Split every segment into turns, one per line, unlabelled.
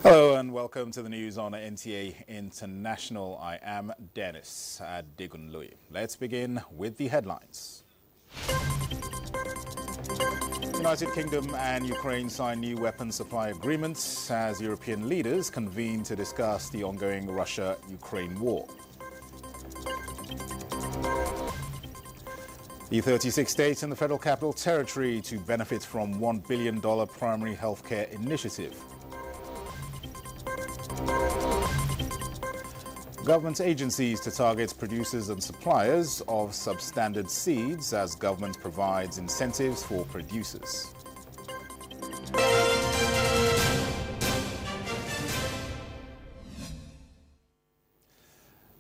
Hello and welcome to the news on NTA International. I am Dennis Adegunloye. Let's begin with the headlines. United Kingdom and Ukraine sign new weapons supply agreements as European leaders convene to discuss the ongoing Russia-Ukraine war. The 36 states in the Federal Capital Territory to benefit from $1 billion primary healthcare initiative. Government agencies to target producers and suppliers of substandard seeds as government provides incentives for producers.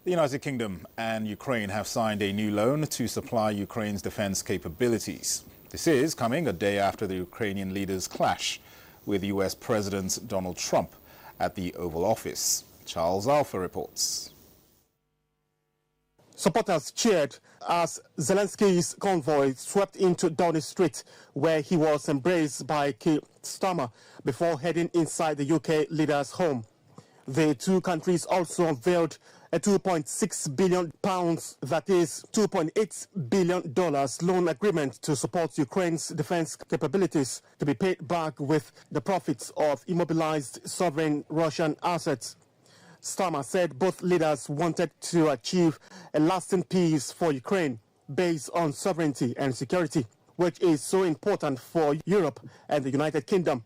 The United Kingdom and Ukraine have signed a new loan to supply Ukraine's defense capabilities. This is coming a day after the Ukrainian leaders clash with US President Donald Trump at the Oval Office. Charles Alpha reports.
Supporters cheered as Zelensky's convoy swept into Downing Street, where he was embraced by Keir Starmer before heading inside the UK leader's home. The two countries also unveiled a £2.6 billion, that is $2.8 billion loan agreement to support Ukraine's defense capabilities to be paid back with the profits of immobilized sovereign Russian assets. Starmer said both leaders wanted to achieve a lasting peace for Ukraine based on sovereignty and security, which is so important for Europe and the United Kingdom.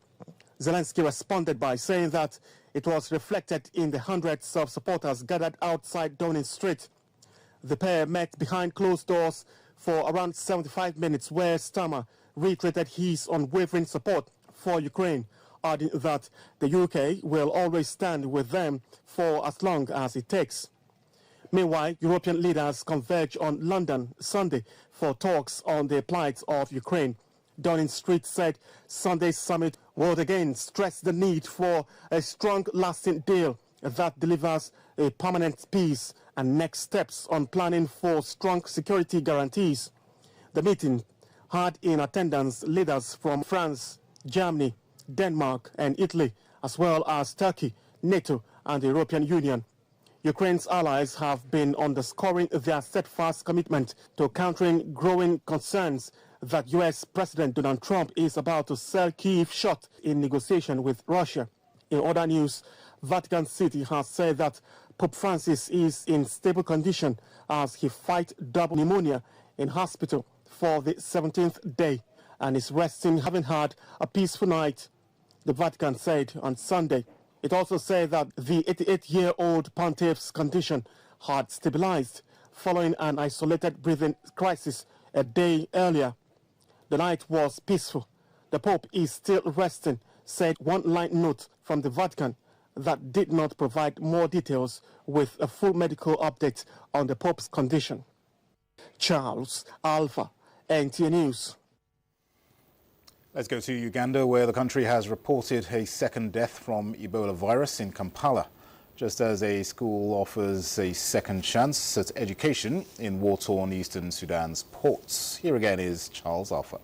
Zelensky responded by saying that it was reflected in the hundreds of supporters gathered outside Downing Street. The pair met behind closed doors for around 75 minutes, where Starmer reiterated his unwavering support for Ukraine, adding that the UK will always stand with them for as long as it takes. Meanwhile, European leaders converge on London Sunday for talks on the plight of Ukraine. Downing Street said Sunday's summit would again stress the need for a strong, lasting deal that delivers a permanent peace and next steps on planning for strong security guarantees. The meeting had in attendance leaders from France, Germany, Denmark and Italy, as well as Turkey, NATO and the European Union. Ukraine's allies have been underscoring their steadfast commitment to countering growing concerns that US President Donald Trump is about to sell Kyiv short in negotiation with Russia. In other news, Vatican City has said that Pope Francis is in stable condition as he fights double pneumonia in hospital for the 17th day and is resting, having had a peaceful night, the Vatican said on Sunday. It also said that the 88-year-old pontiff's condition had stabilized following an isolated breathing crisis a day earlier. The night was peaceful. The Pope is still resting, said one-line note from the Vatican that did not provide more details with a full medical update on the Pope's condition. Charles Alpha, NTA News.
Let's go to Uganda, where the country has reported a second death from Ebola virus in Kampala, just as a school offers a second chance at education in war-torn eastern Sudan's ports. Here again is Charles Alpha.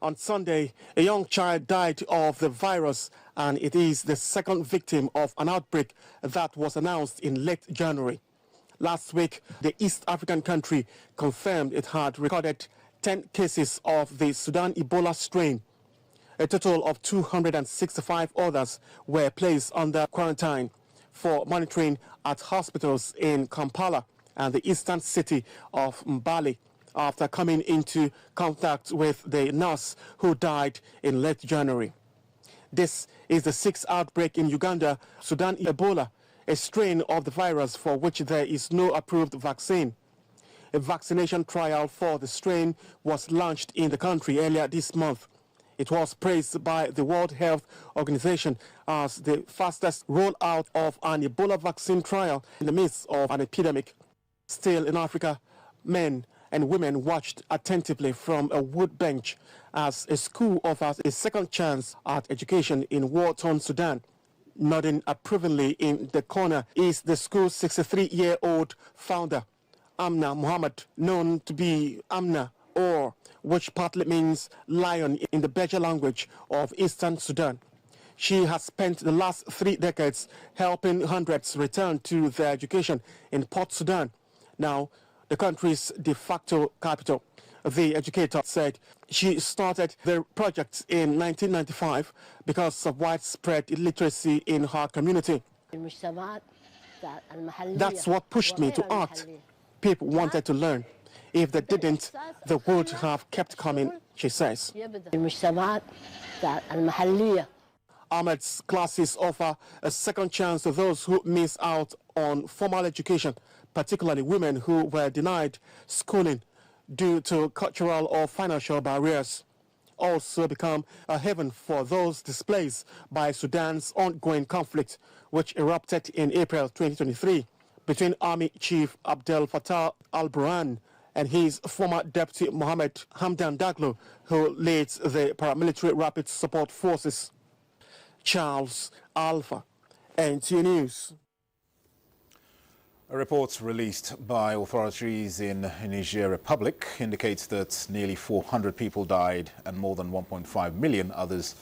On Sunday, a young child died of the virus, and it is the second victim of an outbreak that was announced in late January. Last week, the East African country confirmed it had recorded 10 cases of the Sudan Ebola strain. A total of 265 others were placed under quarantine for monitoring at hospitals in Kampala and the eastern city of Mbale after coming into contact with the nurse who died in late January. This is the sixth outbreak in Uganda, Sudan Ebola, a strain of the virus for which there is no approved vaccine. A vaccination trial for the strain was launched in the country earlier this month. It was praised by the World Health Organization as the fastest rollout of an Ebola vaccine trial in the midst of an epidemic. Still in Africa, men and women watched attentively from a wood bench as a school offers a second chance at education in war-torn Sudan. Nodding approvingly in the corner is the school's 63-year-old founder, Amna Muhammad, known to be Amna, or which partly means lion in the Beja language of eastern Sudan. She has spent the last 3 decades helping hundreds return to their education in Port Sudan, now the country's de facto capital. The educator said she started the project in 1995 because of widespread illiteracy in her community. That's what pushed me to art. People wanted to learn. If they didn't, they would have kept coming, she says. Ahmed's classes offer a second chance to those who miss out on formal education, particularly women who were denied schooling due to cultural or financial barriers. Also become a haven for those displaced by Sudan's ongoing conflict, which erupted in April 2023 between Army Chief Abdel Fattah al-Burhan and his former deputy Mohammed Hamdan Daglo, who leads the paramilitary rapid support forces. Charles Alpha, NTA News.
A report released by authorities in Niger Republic indicates that nearly 400 people died and more than 1.5 million others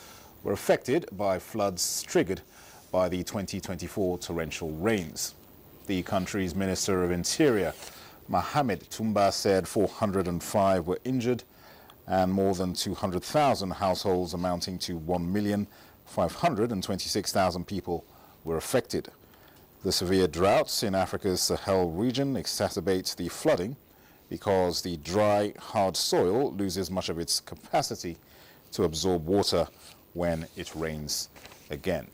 were affected by floods triggered by the 2024 torrential rains. The country's Minister of Interior, Mohamed Tumba, said 405 were injured and more than 200,000 households amounting to 1,526,000 people were affected. The severe droughts in Africa's Sahel region exacerbates the flooding because the dry, hard soil loses much of its capacity to absorb water when it rains again.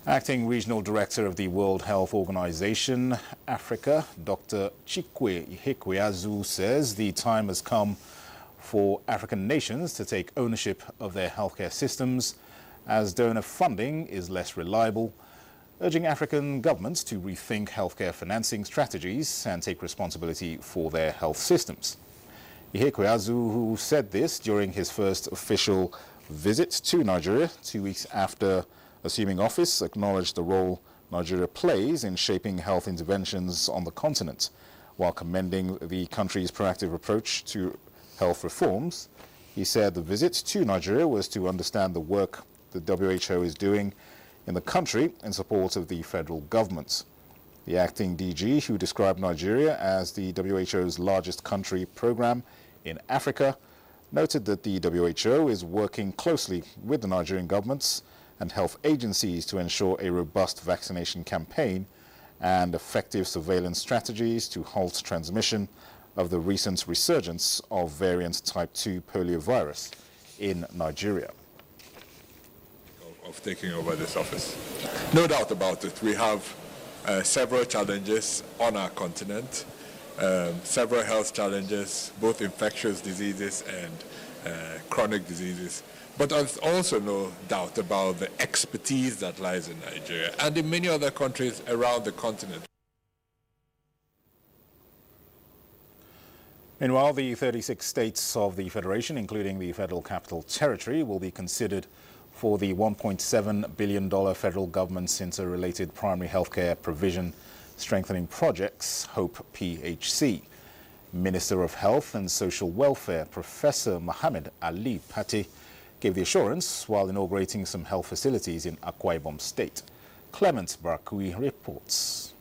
Acting Regional Director of the World Health Organization, Africa, Dr. Chikwe Ihekweazu, says the time has come for African nations to take ownership of their healthcare systems as donor funding is less reliable, urging African governments to rethink healthcare financing strategies and take responsibility for their health systems. Ihekweazu, who said this during his first official visit to Nigeria 2 weeks after assuming office, acknowledged the role Nigeria plays in shaping health interventions on the continent, while commending the country's proactive approach to health reforms. He said the visit to Nigeria was to understand the work the WHO is doing in the country in support of the federal government. The acting DG, who described Nigeria as the WHO's largest country program in Africa, noted that the WHO is working closely with the Nigerian governments and health agencies to ensure a robust vaccination campaign and effective surveillance strategies to halt transmission of the recent resurgence of variant type 2 poliovirus in Nigeria.
Of taking over this office. No doubt about it. We have several challenges on our continent, several health challenges, both infectious diseases and chronic diseases. But there's also no doubt about the expertise that lies in Nigeria and in many other countries around the continent.
Meanwhile, the 36 states of the Federation, including the Federal Capital Territory, will be considered for the $1.7 billion federal government's interrelated primary healthcare provision strengthening projects, HOPE PHC. Minister of Health and Social Welfare, Professor Mohammed Ali Pate, gave the assurance while inaugurating some health facilities in Akwa Ibom State. Clement Barakui reports.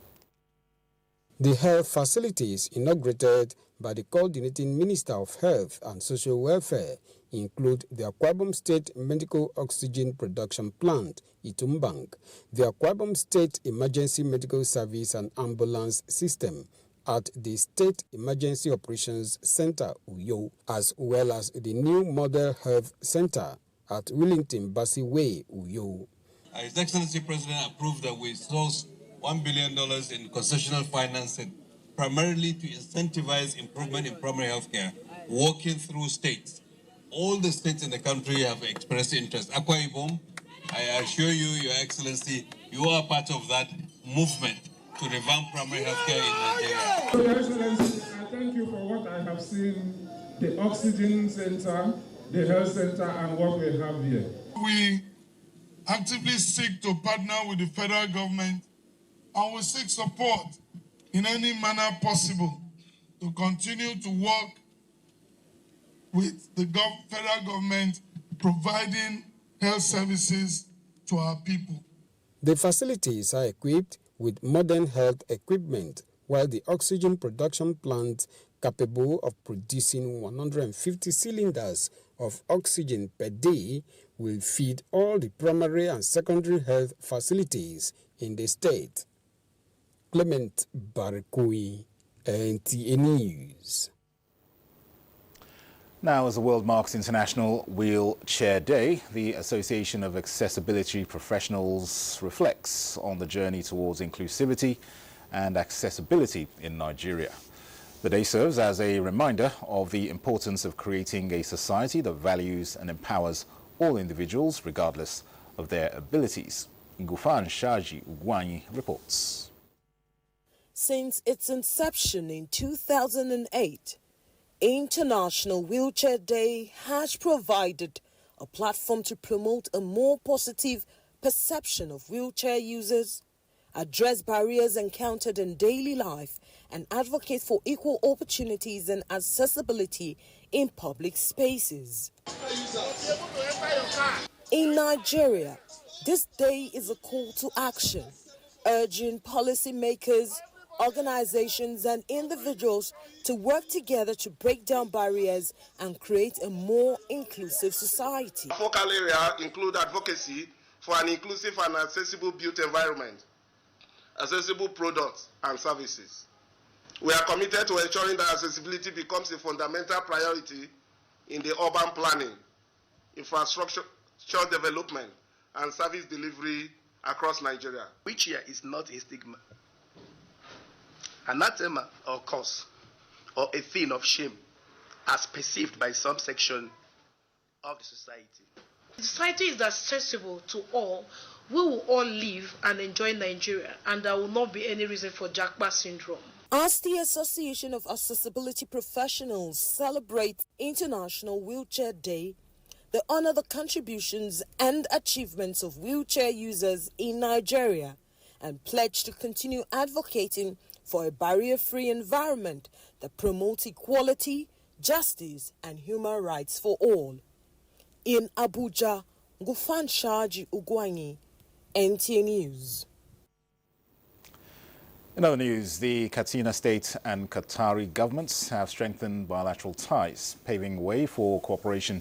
The health facilities inaugurated by the coordinating Minister of Health and Social Welfare include the Akwa Ibom State Medical Oxygen Production Plant, Itumbang, the Akwa Ibom State Emergency Medical Service and Ambulance System at the State Emergency Operations Center, Uyo, as well as the new Model Health Center at Willington Bassey Way, Uyo.
His Excellency President approved that we source $1 billion in concessional financing, primarily to incentivize improvement in primary health care, working through states. All the states in the country have expressed interest. Akwa Ibom, I assure you, Your Excellency, you are part of that movement to revamp primary health care in Nigeria.
Your Excellency, I thank you for what I have seen, the oxygen center, the health center, and what we have here.
We actively seek to partner with the federal government and we seek support in any manner possible to continue to work with the federal government, providing health services to our people.
The facilities are equipped with modern health equipment, while the oxygen production plant, capable of producing 150 cylinders of oxygen per day, will feed all the primary and secondary health facilities in the state. Clement Barikui, NTA News.
Now, as the world marks International Wheelchair Day, the Association of Accessibility Professionals reflects on the journey towards inclusivity and accessibility in Nigeria. The day serves as a reminder of the importance of creating a society that values and empowers all individuals regardless of their abilities. Ngufan Shaji Ugwanyi reports.
Since its inception in 2008, International Wheelchair Day has provided a platform to promote a more positive perception of wheelchair users, address barriers encountered in daily life, and advocate for equal opportunities and accessibility in public spaces. In Nigeria, this day is a call to action, urging policymakers, organizations and individuals to work together to break down barriers and create a more inclusive society.
Focal areas include advocacy for an inclusive and accessible built environment, accessible products and services. We are committed to ensuring that accessibility becomes a fundamental priority in the urban planning, infrastructure development and service delivery across Nigeria.
Wheelchair is not a stigma, anathema or curse, or a thing of shame as perceived by some section of the society.
The society is accessible to all. We will all live and enjoy Nigeria, and there will not be any reason for Jackpot syndrome.
As the Association of Accessibility Professionals celebrates International Wheelchair Day, they honor the contributions and achievements of wheelchair users in Nigeria and pledge to continue advocating for a barrier-free environment that promotes equality, justice, and human rights for all. In Abuja, Ngufan Shaji Ugwanyi, NTA News.
In other news, the Katsina State and Qatari governments have strengthened bilateral ties, paving way for cooperation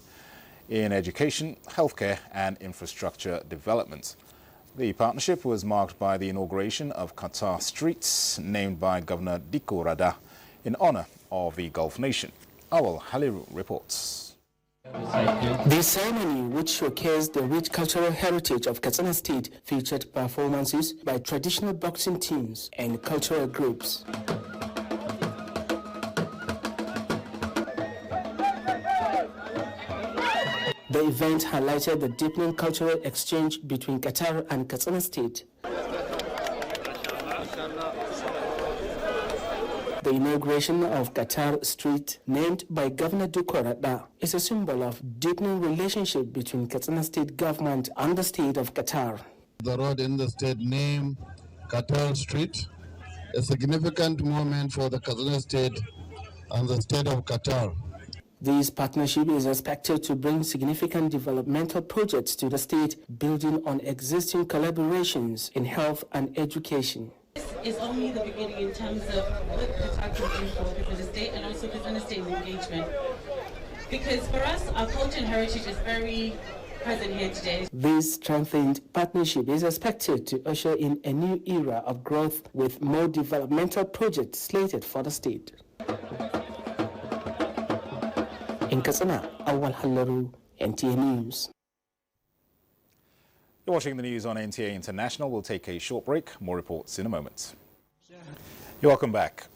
in education, healthcare, and infrastructure development. The partnership was marked by the inauguration of Qatar Streets, named by Governor Diko Rada in honor of the Gulf nation. Awal Haliru reports.
The ceremony, which showcased the rich cultural heritage of Katsina State, featured performances by traditional boxing teams and cultural groups. The event highlighted the deepening cultural exchange between Qatar and Katsina State. The inauguration of Qatar Street, named by Governor Diko Rada, is a symbol of deepening relationship between Katsina State government and the state of Qatar.
The road in the state named Qatar Street, a significant moment for the Katsina State and the state of Qatar.
This partnership is expected to bring significant developmental projects to the state, building on existing collaborations in health and education.
This is only the beginning in terms of what Qatar can do for people in the state and also Katsina State engagement. Because for us, our culture and heritage is very present here today.
This strengthened partnership is expected to usher in a new era of growth with more developmental projects slated for the state. In Katsina, Awal Halaru, NTA News.
You're watching the news on NTA International. We'll take a short break. More reports in a moment. You're welcome back.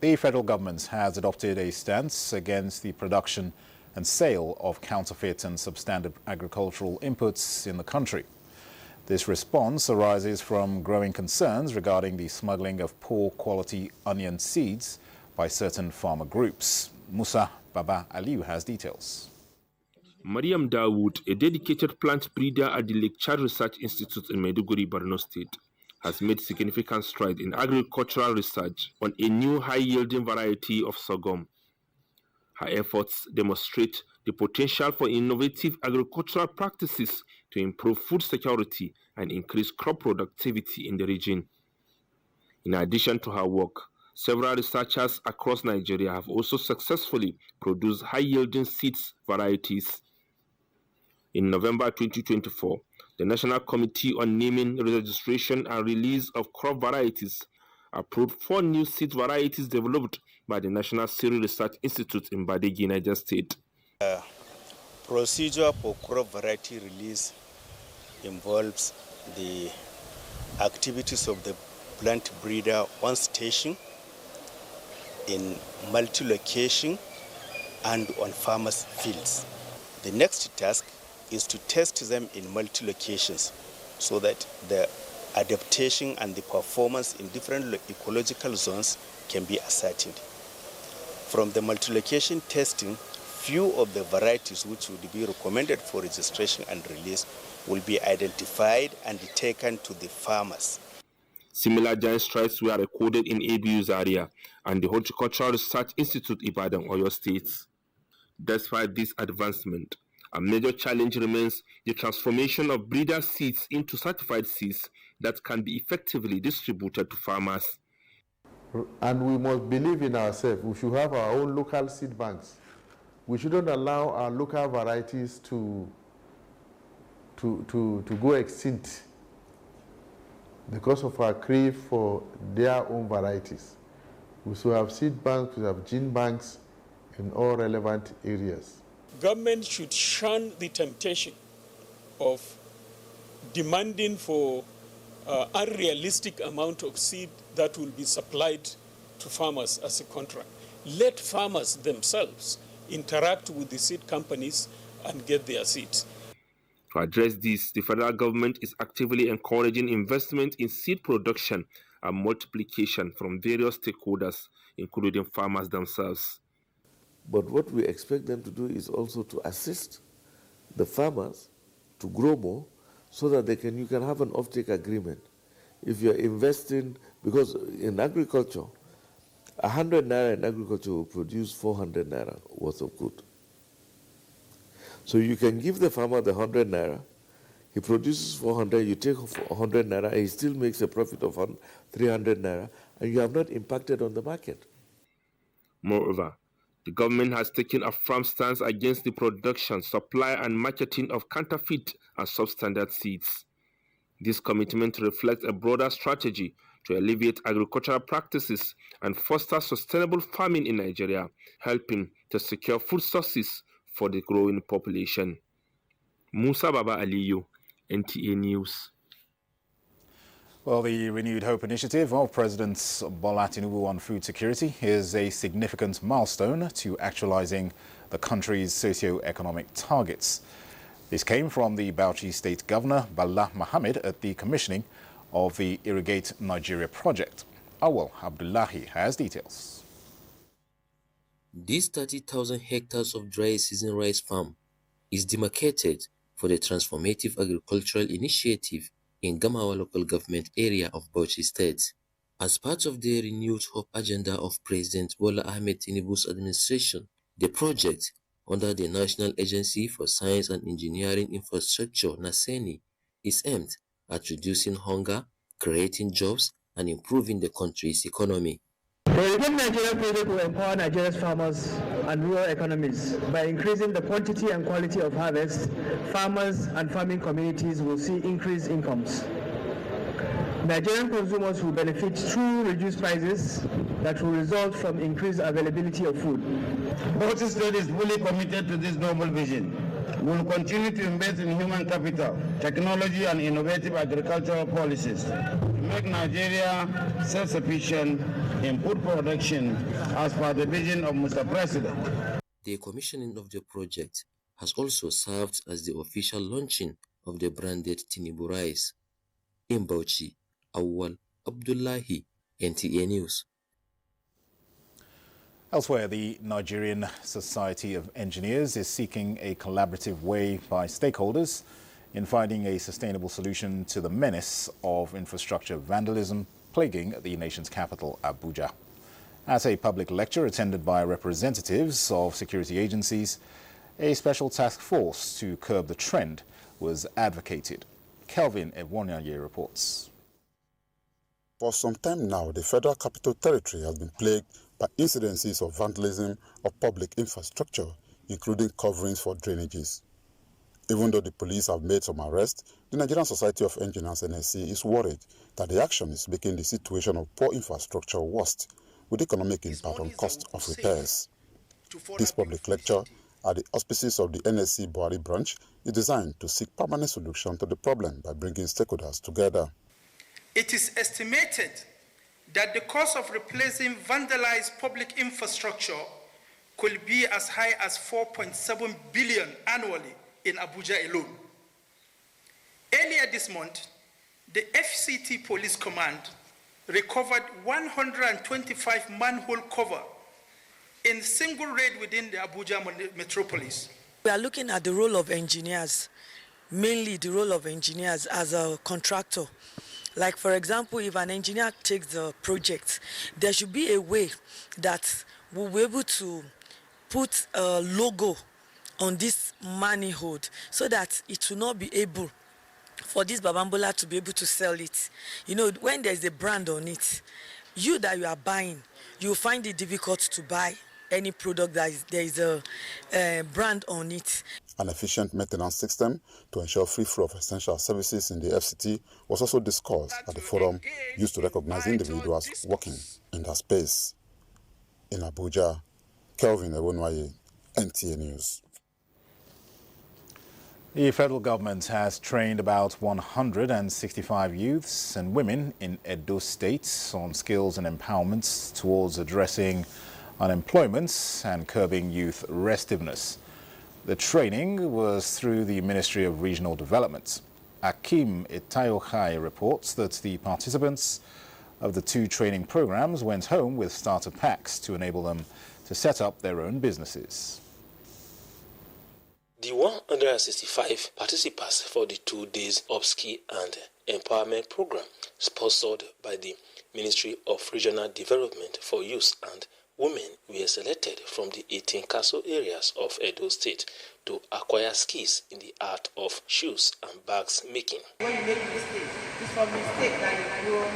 The federal government has adopted a stance against the production and sale of counterfeit and substandard agricultural inputs in the country. This response arises from growing concerns regarding the smuggling of poor quality onion seeds by certain farmer groups. Musa Baba Aliu has details.
Mariam Dawood, a dedicated plant breeder at the Lake Chad Research Institute in Maiduguri, Borno State, has made significant strides in agricultural research on a new high-yielding variety of sorghum. Her efforts demonstrate the potential for innovative agricultural practices to improve food security and increase crop productivity in the region. In addition to her work, several researchers across Nigeria have also successfully produced high-yielding seeds varieties. In November 2024, the National Committee on Naming, Registration and Release of Crop Varieties approved 4 new seed varieties developed by the National Cereal Research Institute in Badegi, Niger State.
Procedure for crop variety release involves the activities of the plant breeder on station, in multi-location, and on farmers' fields. The next task is to test them in multi-locations so that the adaptation and the performance in different ecological zones can be ascertained. From the multi-location testing, few of the varieties which would be recommended for registration and release will be identified and taken to the farmers.
Similar giant strides were recorded in Abuja area and the Horticultural Research Institute Ibadan, Oyo State. Despite this advancement, a major challenge remains the transformation of breeder seeds into certified seeds that can be effectively distributed to farmers.
And we must believe in ourselves. We should have our own local seed banks. We shouldn't allow our local varieties to go extinct because of our crave for their own varieties. We should have seed banks, we have gene banks in all relevant areas.
Government should shun the temptation of demanding for unrealistic amount of seed that will be supplied to farmers as a contract. Let farmers themselves interact with the seed companies and get their seeds.
To address this, the federal government is actively encouraging investment in seed production and multiplication from various stakeholders, including farmers themselves.
But what we expect them to do is also to assist the farmers to grow more so that you can have an offtake agreement. If you're investing, because in agriculture, 100 naira in agriculture will produce 400 naira worth of good. So you can give the farmer the 100 naira, he produces 400, you take 100 naira, and he still makes a profit of 300 naira, and you have not impacted on the market.
Moreover, the government has taken a firm stance against the production, supply, and marketing of counterfeit and substandard seeds. This commitment reflects a broader strategy to alleviate agricultural practices and foster sustainable farming in Nigeria, helping to secure food sources for the growing population. Musa Baba Aliyu, NTA News.
Well, the renewed hope initiative of President Bola Tinubu on food security is a significant milestone to actualizing the country's socio-economic targets. This came from the Bauchi State Governor, Bala Mohammed, at the commissioning of the Irrigate Nigeria project. Awal Abdullahi has details.
This 30,000 hectares of dry season rice farm is demarcated for the transformative agricultural initiative in Gamawa local government area of Bauchi State. As part of the renewed hope agenda of President Bola Ahmed Tinubu's administration, the project, under the National Agency for Science and Engineering Infrastructure, NASENI, is aimed at reducing hunger, creating jobs, and improving the country's economy.
The Irrigate Nigeria project will empower Nigeria's farmers and rural economies. By increasing the quantity and quality of harvest, farmers and farming communities will see increased incomes. Nigerian consumers will benefit through reduced prices that will result from increased availability of food.
Bauchi State is fully committed to this noble vision. We will continue to invest in human capital, technology, and innovative agricultural policies to make Nigeria self-sufficient in food production as per the vision of Mr. President.
The commissioning of the project has also served as the official launching of the branded Tinubu rice. In Bauchi, Awal Abdullahi, NTA News.
Elsewhere, the Nigerian Society of Engineers is seeking a collaborative way by stakeholders in finding a sustainable solution to the menace of infrastructure vandalism plaguing the nation's capital, Abuja. At a public lecture attended by representatives of security agencies, a special task force to curb the trend was advocated. Kelvin Ewonyaye reports.
For some time now, the Federal Capital Territory has been plagued by incidences of vandalism of public infrastructure, including coverings for drainages. Even though the police have made some arrests, the Nigerian Society of Engineers (NSE) is worried that the action is making the situation of poor infrastructure worse, with economic impact on cost of repairs. This public lecture, at the auspices of the NSE Buhari branch, is designed to seek permanent solution to the problem by bringing stakeholders together.
It is estimated that the cost of replacing vandalized public infrastructure could be as high as 4.7 billion annually in Abuja alone. Earlier this month, the FCT Police Command recovered 125 manhole cover in single raid within the Abuja metropolis.
We are looking at the role of engineers, mainly the role of engineers as a contractor. Like, for example, if an engineer takes the project, there should be a way that we'll be able to put a logo on this manhole so that it will not be able for this Babambola to be able to sell it. You know, when there's a brand on it, you are buying, you find it difficult to buy any product that there is a brand on it.
An efficient maintenance system to ensure free flow of essential services in the FCT was also discussed at the forum used to recognize individuals working in that space. In Abuja, Kelvin Ewonyaye, NTA News.
The federal government has trained about 165 youths and women in Edo State on skills and empowerment towards addressing unemployment and curbing youth restiveness. The training was through the Ministry of Regional Development. Akim Itayohai reports that the participants of the two training programs went home with starter packs to enable them to set up their own businesses.
The 165 participants for the 2 days upskill and empowerment program, sponsored by the Ministry of Regional Development for Youth and Women, were selected from the 18 castle areas of Edo State to acquire skills in the art of shoes and bags making.
When you make mistakes, it's from mistake that you grow to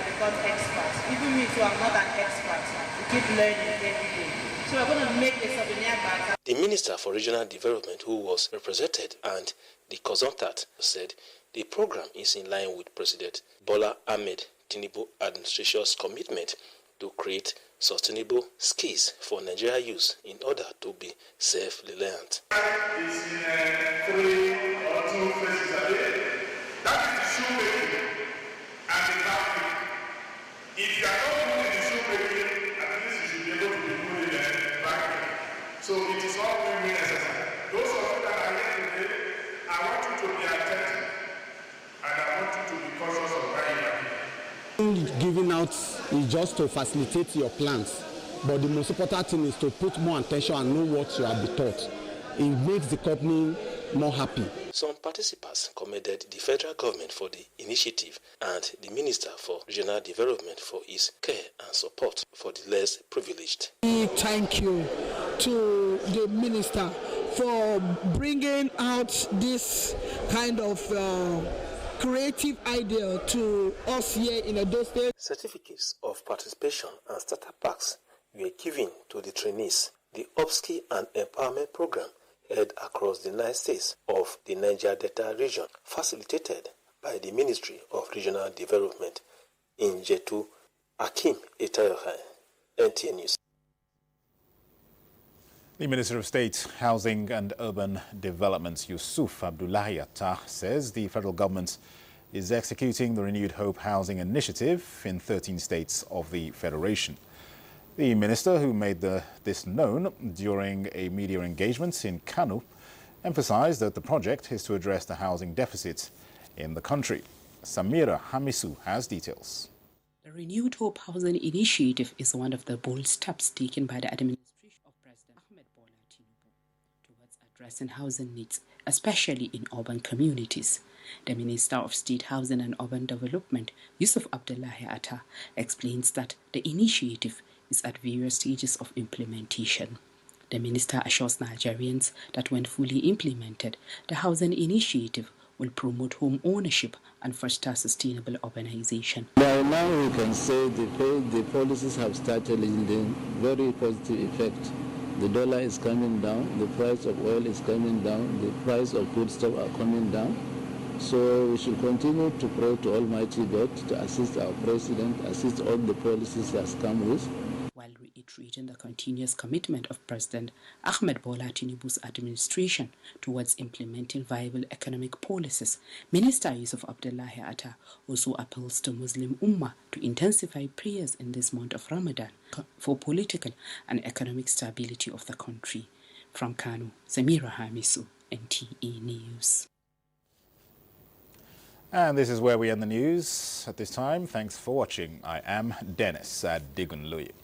become expert. Even me too, I'm not an expert. You keep learning every day. So we're going to make a souvenir bag.
The Minister for Regional Development, who was represented, and the consultant said the program is in line with President Bola Ahmed Tinubu administration's commitment to create sustainable skills for Nigeria youth in order to be self-reliant.
It's in 3 or 2 places a day. That is the shoemaking and the baking. If you are not good in the shoemaking, at least you should be able to be good in the baking. So it is all very necessary. Those of you that are here today, I want you to be attentive and I want you to be cautious of where you are here.
Giving out is just to facilitate your plans, but the most important thing is to put more attention and know what you have been taught. It makes the company more happy.
Some participants commended the federal government for the initiative and the Minister for Regional Development for his care and support for the less privileged.
Thank you to the Minister for bringing out this kind of creative idea to us here in Edo State.
Certificates of participation and starter packs were given to the trainees. The upskill and empowerment program held across the 9 states of the Niger Delta region, facilitated by the Ministry of Regional Development in Jetu. Akim Itayohai, NTA News.
The Minister of State, Housing and Urban Development, Yusuf Abdullahi Attah, says the federal government is executing the Renewed Hope Housing Initiative in 13 states of the Federation. The minister, who made this known during a media engagement in Kano, emphasized that the project is to address the housing deficit in the country. Samira Hamisu has details.
The Renewed Hope Housing Initiative is one of the bold steps taken by the administration of President Ahmed Bola Tinubu towards addressing housing needs, especially in urban communities. The Minister of State Housing and Urban Development, Yusuf Abdullahi Attah, explains that the initiative is at various stages of implementation. The minister assures Nigerians that when fully implemented, the housing initiative will promote home ownership and foster sustainable urbanization.
By now we can say the policies have started yielding very positive effect. The dollar is coming down, the price of oil is coming down, the price of foodstuff are coming down. So we should continue to pray to Almighty God to assist our president, assist all the policies he has come with.
While reiterating the continuous commitment of President Ahmed Bola Tinubu's administration towards implementing viable economic policies, Minister Yusuf Abdullahi Atta also appeals to Muslim Ummah to intensify prayers in this month of Ramadan for political and economic stability of the country. From Kano, Samira Hamisu, NTA News.
And this is where we end the news at this time. Thanks for watching. I am Dennis Adigunloye.